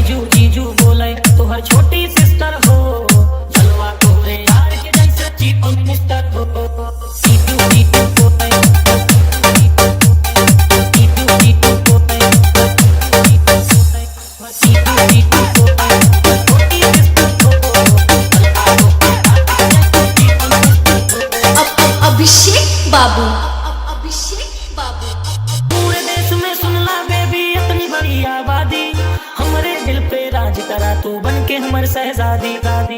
जीजू जीजू बोले तोहर छोटी सिस्टर हो, जलवा तोरे यार के जैसे चीफ मिनिस्टर हो। जीजू जीजू बोले जीजू जीजू बोले जीजू जीजू बोले छोटी सिस्टर हो, अभिषेक बाबू, अभिषेक बाबू। पूरे देश में सुनला बेबी इतनी बड़ी आबादी, हमरे दिल पे राज करा तू बन के हमर शहजादी।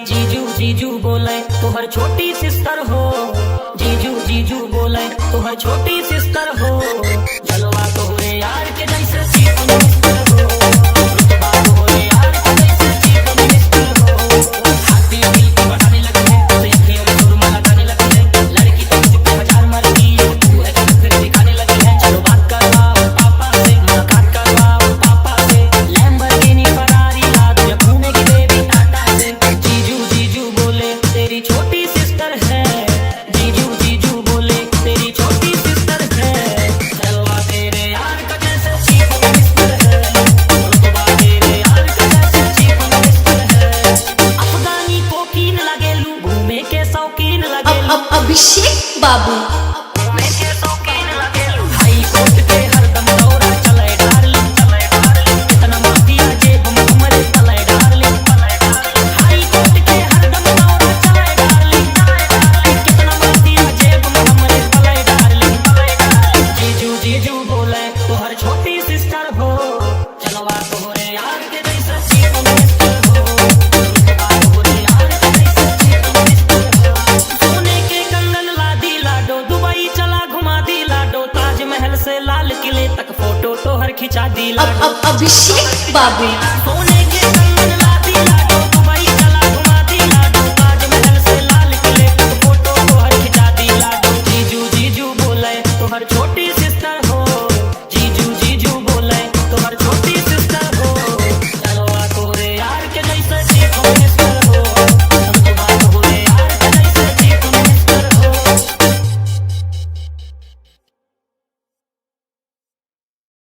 जीजू जीजू बोले तोहर छोटी सिस्टर हो, जीजू जीजू बोले तोहर छोटी सिस्टर हो, जलवा तोहरे यार के जैसे चीफ मिनिस्टर हो, रुतबा तोहरे यार के जैसे चीफ मिनिस्टर हो। हाथी दिल को बढ़ाने लगे हैं, तुझे अखियों में सुरमा लगाने लगे हैं, लड़की तो चुपके हजार मर गई है, तू है जो फिर दिखाने लगी है। चलो बात करवाओ पापा से, मुलाकात करवाओ पापा से, लैम्बोर्गिनी फरारी ला दो घूमे की बेबी टाटा से। जीजू जीजू बोले तेरी छोटी सिस्टर है, जीजू जीजू बोले तेरी छोटी सिस्टर है, जलवा तेरे यार का जैसे चीफ मिनिस्टर है, रुतबा तेरे यार का जैसे चीफ मिनिस्टर है। अफगानी कोकीन लगेलू, घूमे के शौकीन लगेलू, अभिषेक बाबू। घूमे के शौकीन लगेलू, हाई कोर्ट के हरदम दौरा चले डार्लिंग, इतना माफिया जेब में हमरे चले डार्लिंग, हाई कोर्ट के हरदम दौरा चले डार्लिंग, कितना माफिया जेब में हमरे चले डार्लिंग। जीजू जीजू बोले तोहर छोटी सिस्टर हो, जलवा तोहरे यार के जैसे चीफ मिनिस्टर हो, रुतबा तोहरे यार के जैसे चीफ मिनिस्टर हो। सोने के कंगन लादी लाडो, दुबई चला घुमा दी लाडो, ताजमहल से लाल किले तक फोटो तोहर खिंचा दी लाडो। अभिषेक बाबू।